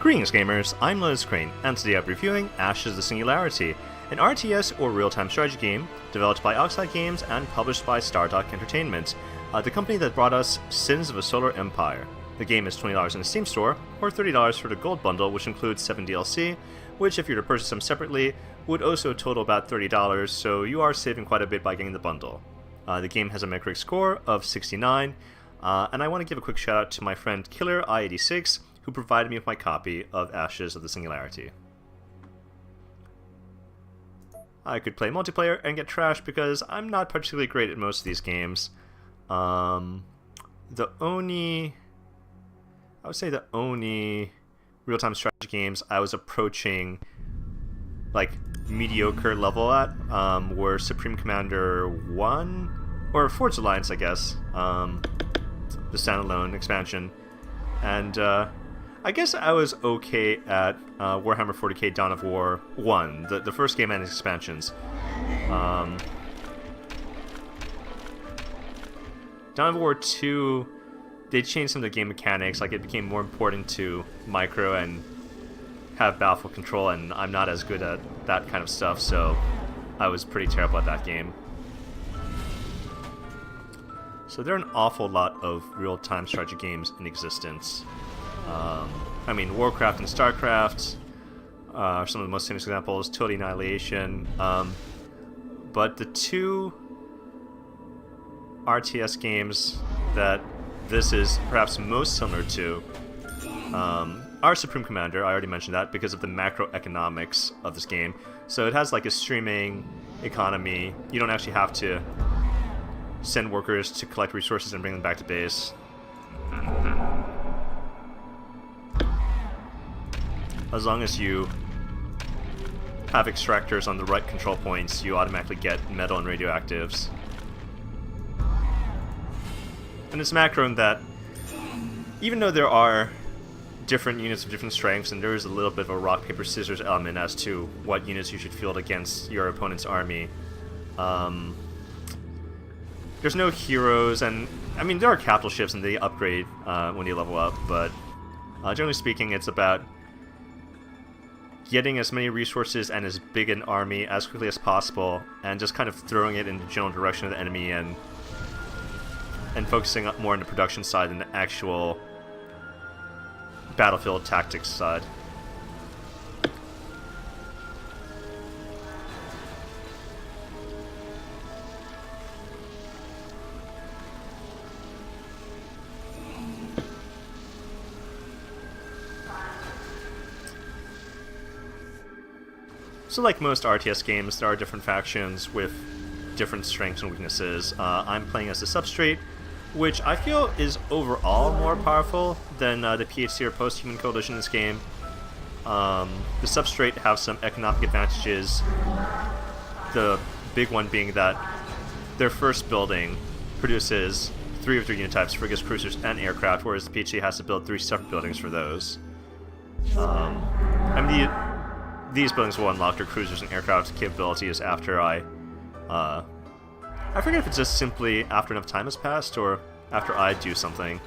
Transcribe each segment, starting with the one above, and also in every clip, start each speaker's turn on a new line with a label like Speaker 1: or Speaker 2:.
Speaker 1: Greetings gamers, I'm LotusCrane, and today I'm reviewing Ashes of the Singularity, an RTS or real-time strategy game developed by Oxide Games and published by Stardock Entertainment, the company that brought us Sins of a Solar Empire. The game is $20 in the Steam store, or $30 for the Gold Bundle, which includes 7 DLC, which if you were to purchase them separately, would also total about $30, so you are saving quite a bit by getting the bundle. The game has a Metacritic score of 69, and I want to give a quick shout out to my friend Killer I86, who provided me with my copy of Ashes of the Singularity. I could play multiplayer and get trashed because I'm not particularly great at most of these games. I would say the only real-time strategy games I was approaching like mediocre level at were Supreme Commander 1, or Forge Alliance, I guess, the standalone expansion, and I guess I was okay at Warhammer 40k Dawn of War 1, the first game and its expansions. Dawn of War 2, they changed some of the game mechanics, like it became more important to micro and have battlefield control, and I'm not as good at that kind of stuff, so I was pretty terrible at that game. So there are an awful lot of real-time strategy games in existence. I mean, Warcraft and Starcraft are some of the most famous examples, Total Annihilation, but the two RTS games that this is perhaps most similar to are Supreme Commander. I already mentioned that because of the macroeconomics of this game. So it has like a streaming economy. You don't actually have to send workers to collect resources and bring them back to base. As long as you have extractors on the right control points, you automatically get metal and radioactives. And it's macro in that, even though there are different units of different strengths, and there is a little bit of a rock, paper, scissors element as to what units you should field against your opponent's army, there's no heroes, and I mean, there are capital ships and they upgrade when you level up, but generally speaking, it's about getting as many resources and as big an army as quickly as possible, and just kind of throwing it in the general direction of the enemy, and focusing more on the production side than the actual battlefield tactics side. So like most RTS games, there are different factions with different strengths and weaknesses. I'm playing as the Substrate, which I feel is overall more powerful than the PHC or Post-Human Coalition in this game. The Substrate have some economic advantages, the big one being that their first building produces 3 of their unit types, frigates, cruisers, and aircraft, whereas the PHC has to build 3 separate buildings for those. I mean, these buildings will unlock their cruisers and aircraft capabilities after I forget if it's just simply after enough time has passed, or after I do something.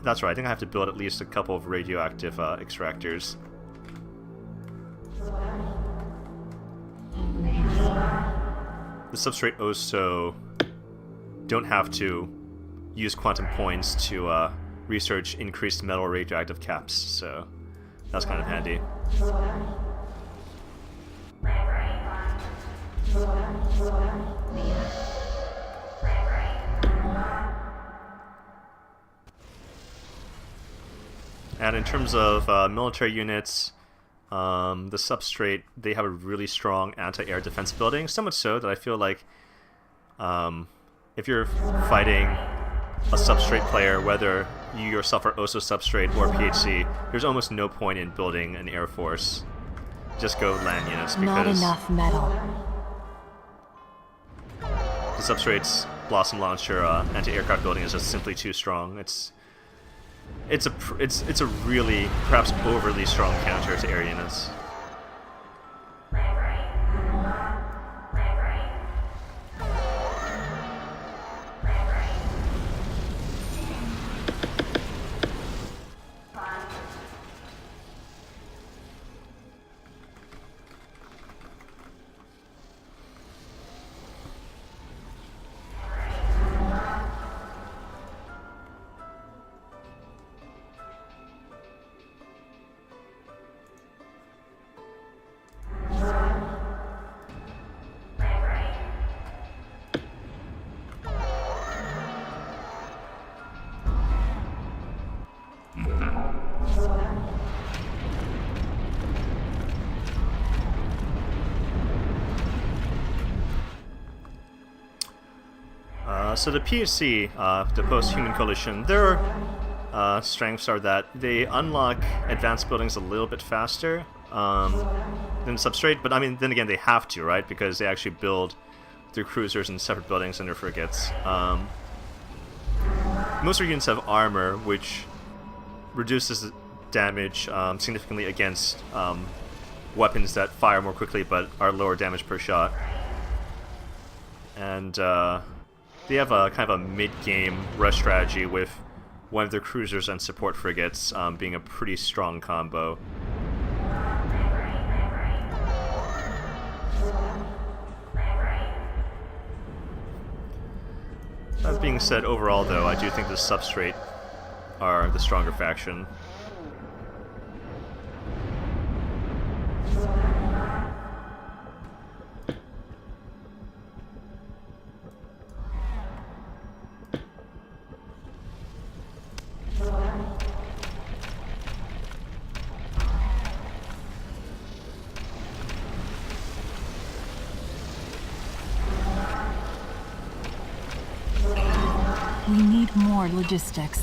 Speaker 1: That's right, I think I have to build at least a couple of radioactive extractors. The Substrate also don't have to use quantum points to research increased metal radioactive caps, so that's kind of handy. And in terms of military units, the Substrate, they have a really strong anti-air defense building, so much so that I feel like if you're fighting a Substrate player, whether you yourself are also Substrate or PHC, there's almost no point in building an air force. Just go land units, because
Speaker 2: not enough metal.
Speaker 1: The Substrate's Blossom Launcher anti-aircraft building is just simply too strong. It's a really, perhaps overly strong counter to air units. So the PHC, the Post-Human Coalition, their strengths are that they unlock advanced buildings a little bit faster than Substrate, but I mean, then again, they have to, right? Because they actually build their cruisers in separate buildings and their frigates. Most of their units have armor, which reduces damage significantly against weapons that fire more quickly but are lower damage per shot. And they have a kind of a mid-game rush strategy with one of their cruisers and support frigates being a pretty strong combo. That being said, overall though, I do think the Substrate are the stronger faction.
Speaker 2: We need more logistics.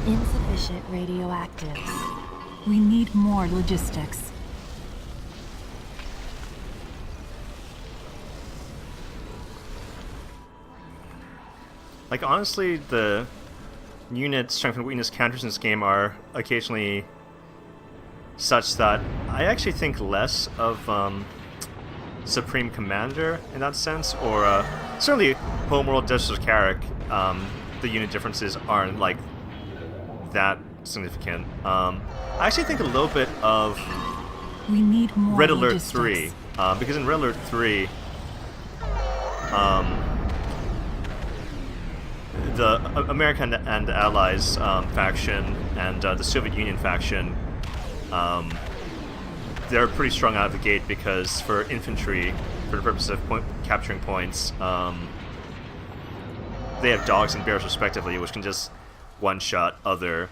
Speaker 2: Insufficient radioactives. We need more logistics.
Speaker 1: Like, honestly, the unit strength and weakness counters in this game are occasionally such that I actually think less of Supreme Commander in that sense, or certainly Homeworld versus Kharak, the unit differences aren't like that significant. I actually think a little bit of
Speaker 2: We need more
Speaker 1: Red Alert
Speaker 2: logistics.
Speaker 1: 3, because in Red Alert 3, the American and Allies faction and the Soviet Union faction, they're pretty strong out of the gate because for infantry, for the purpose of capturing points, they have dogs and bears respectively, which can just one-shot other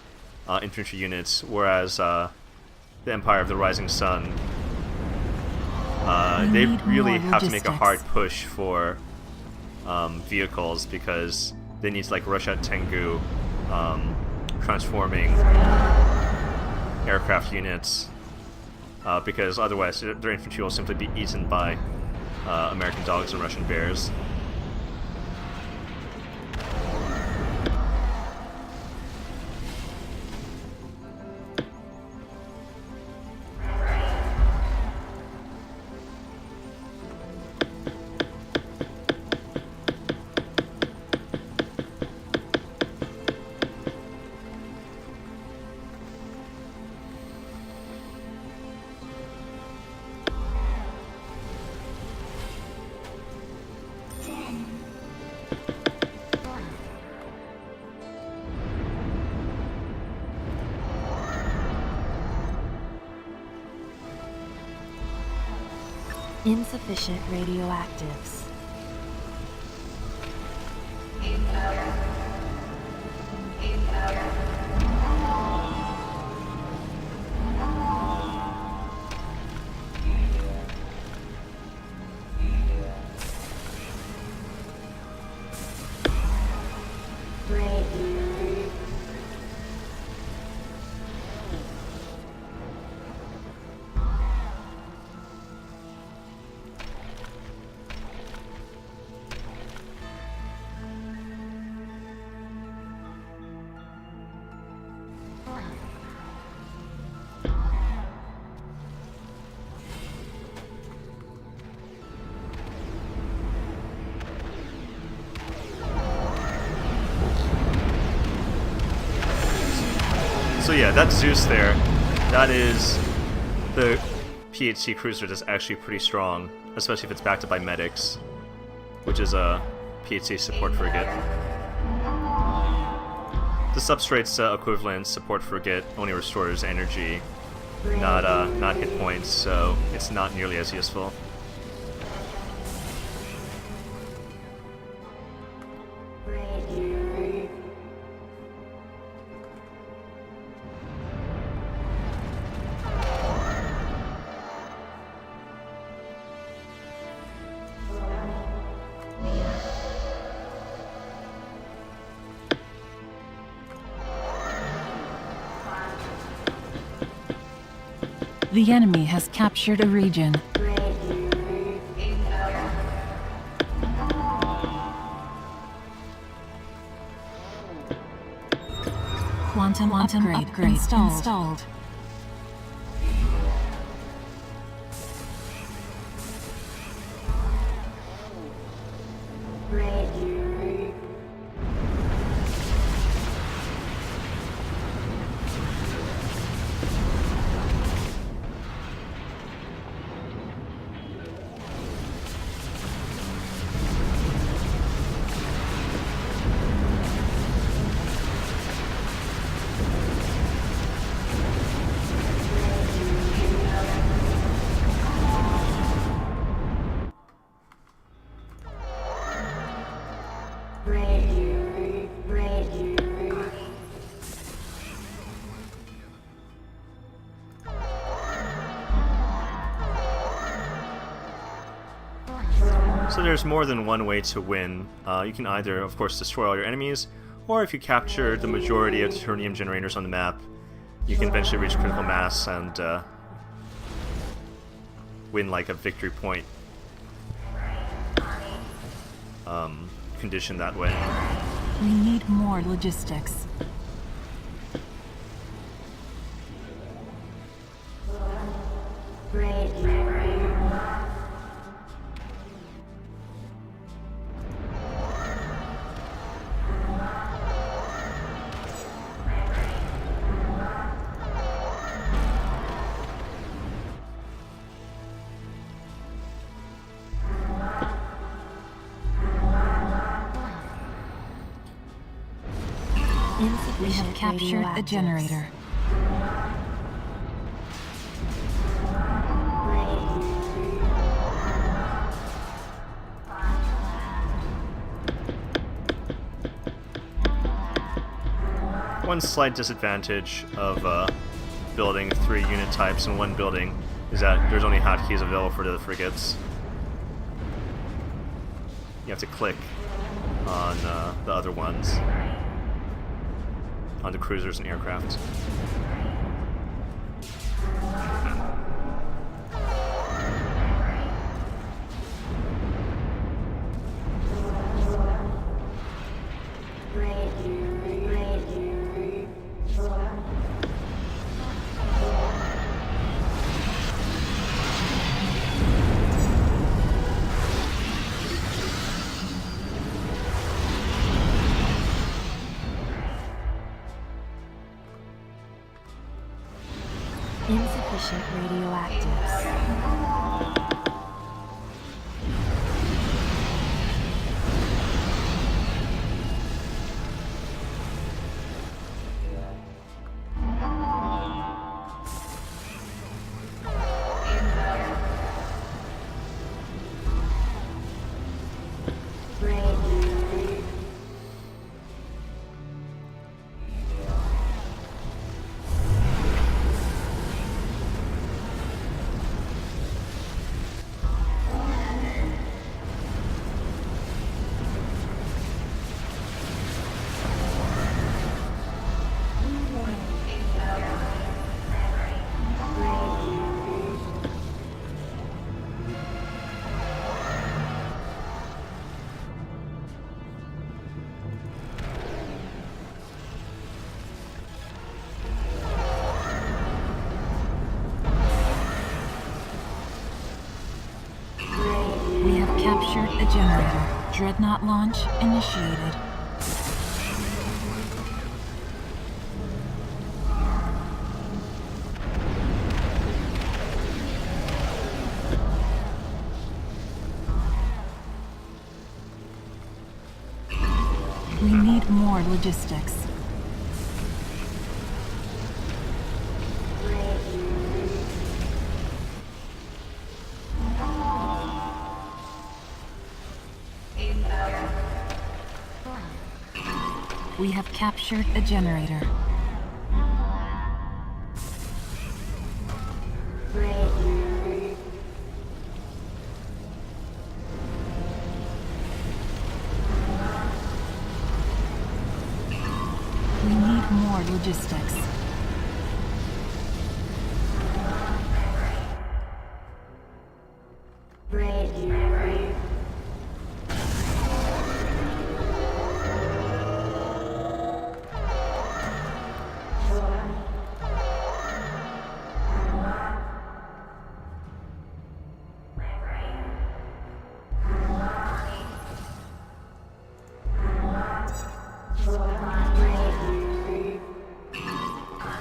Speaker 1: infantry units, whereas the Empire of the Rising Sun, they really have to make a hard push for vehicles because they need to like rush at Tengu, transforming aircraft units, because otherwise their infantry will simply be eaten by American dogs and Russian bears.
Speaker 2: Insufficient radioactives.
Speaker 1: So yeah, that Zeus there, that is the PHC cruiser that's actually pretty strong, especially if it's backed up by medics, which is a PHC support frigate. The substrate's equivalent support frigate only restores energy, not hit points, so it's not nearly as useful.
Speaker 2: The enemy has captured a region. Quantum upgrade installed.
Speaker 1: So there's more than one way to win. You can either, of course, destroy all your enemies, or if you capture the majority of the Ternium generators on the map, you can eventually reach critical mass and win like a victory point condition that way.
Speaker 2: We need more logistics. We have captured a generator.
Speaker 1: One slight disadvantage of building 3 unit types in one building is that there's only hotkeys available for the frigates. You have to click on the other ones, on the cruisers and aircraft.
Speaker 2: Insufficient radioactives. We have captured a generator. Dreadnought launch initiated. We need more logistics. We have captured a generator. We need more logistics.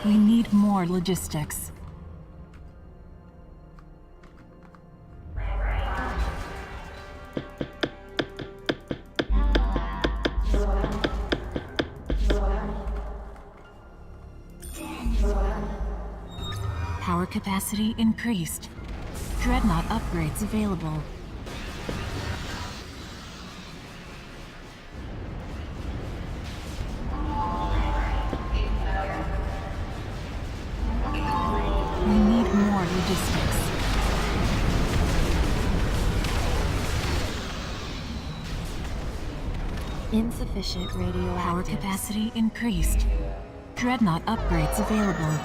Speaker 2: We need more logistics. Power capacity increased. Dreadnought upgrades available. We need more logistics. Insufficient radio power capacity increased. Dreadnought upgrades available.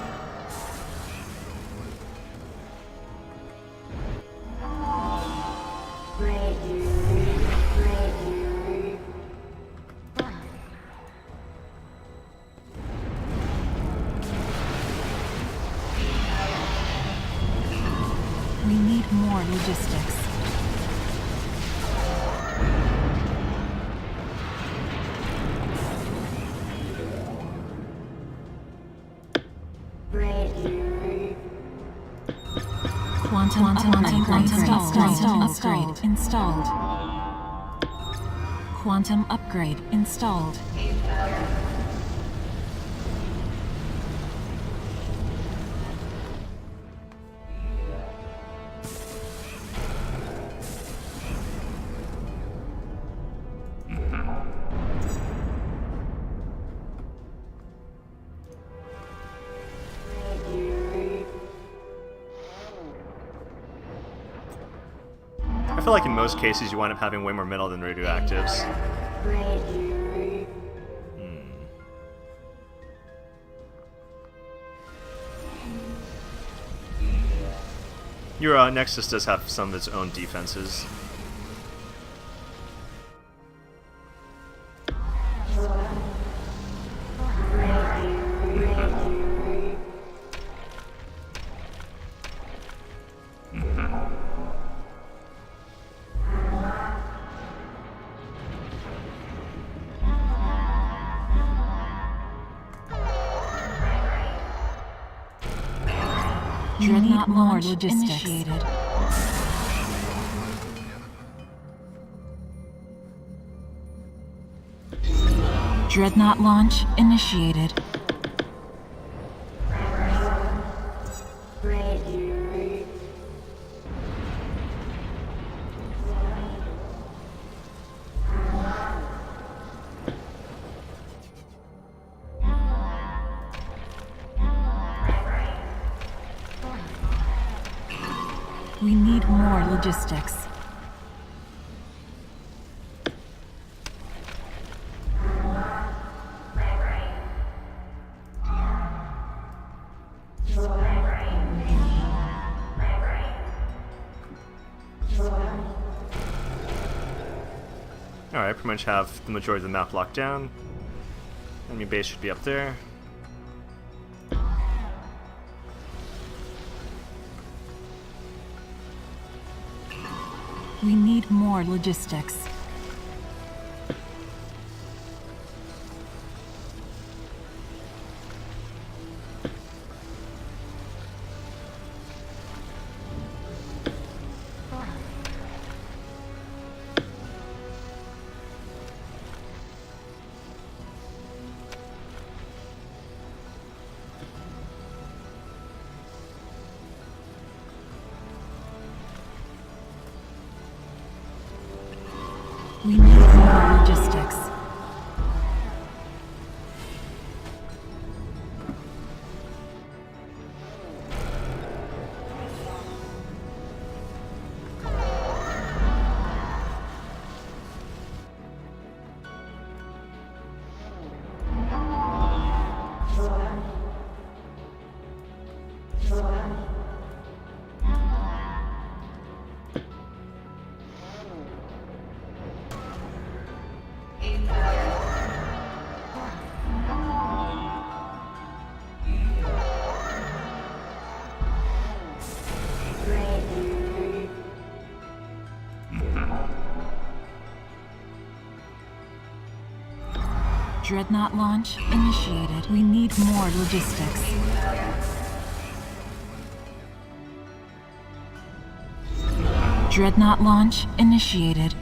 Speaker 2: We need more logistics. Quantum upgrade installed. Quantum upgrade installed.
Speaker 1: I feel like in most cases you wind up having way more metal than radioactives. Your Nexus does have some of its own defenses.
Speaker 2: Dreadnought launch initiated. Dreadnought launch initiated. We need more logistics.
Speaker 1: Alright, pretty much have the majority of the map locked down. Enemy base should be up there.
Speaker 2: We need more logistics. We need more logistics. Dreadnought launch initiated. We need more logistics. Dreadnought launch initiated.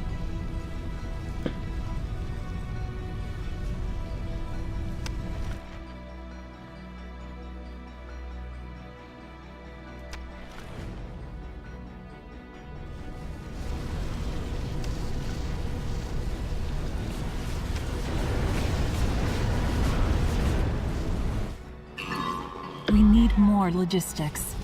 Speaker 2: We need more logistics.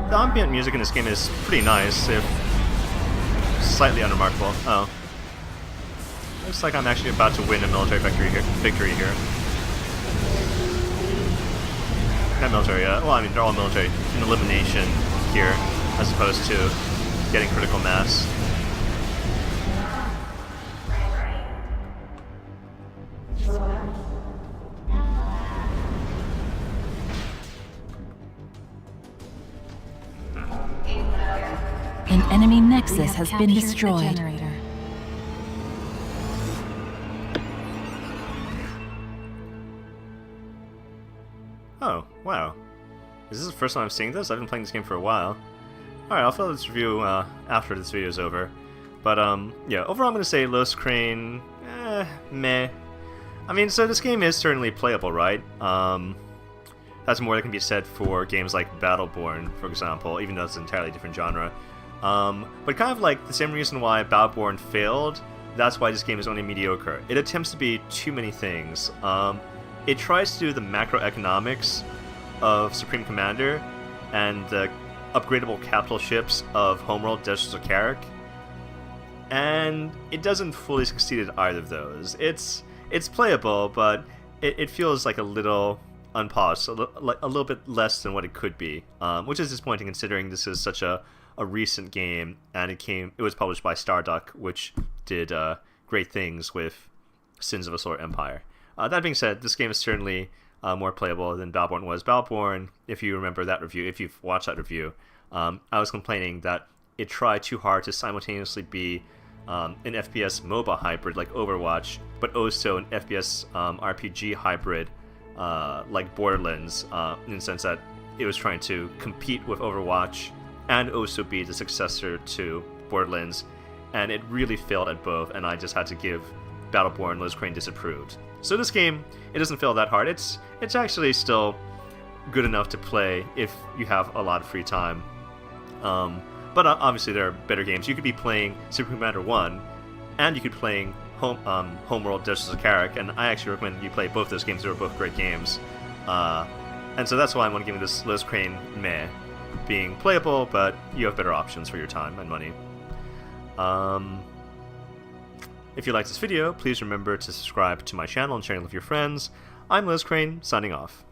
Speaker 1: The ambient music in this game is pretty nice, if slightly unremarkable. Oh. Looks like I'm actually about to win a military victory here. Not military, well, I mean, they're all military. An elimination here, as opposed to getting critical mass.
Speaker 2: An enemy nexus has been destroyed.
Speaker 1: Oh, wow. Is this the first time I'm seeing this? I've been playing this game for a while. Alright, I'll fill this review after this video is over. But, yeah, overall I'm going to say LotusCrane, meh. I mean, so this game is certainly playable, right? That's more that can be said for games like Battleborn, for example, even though it's an entirely different genre. But kind of like the same reason why Battleborn failed, that's why this game is only mediocre. It attempts to be too many things. It tries to do the macroeconomics of Supreme Commander and the upgradable capital ships of Homeworld, Deserts of Kharak, and it doesn't fully succeed at either of those. It's playable, but it feels like a little unpolished, a little bit less than what it could be, which is disappointing considering this is such a recent game, and it was published by Starduck, which did great things with Sins of a Solar Empire. That being said, this game is certainly more playable than Battleborn was. Battleborn, if you remember that review, if you've watched that review, I was complaining that it tried too hard to simultaneously be an FPS MOBA hybrid like Overwatch, but also an FPS RPG hybrid like Borderlands, in the sense that it was trying to compete with Overwatch and also be the successor to Borderlands, and it really failed at both, and I just had to give Battleborn LotusCrane disapproved. So this game, it doesn't fail that hard. It's actually still good enough to play if you have a lot of free time. But obviously there are better games. You could be playing Supreme Commander 1, and you could be playing Homeworld, Deserts of Kharak, and I actually recommend you play both those games. They were both great games. And so that's why I'm going to give this LotusCrane meh, being playable, but you have better options for your time and money. If you liked this video, please remember to subscribe to my channel and share it with your friends. I'm LotusCrane, signing off.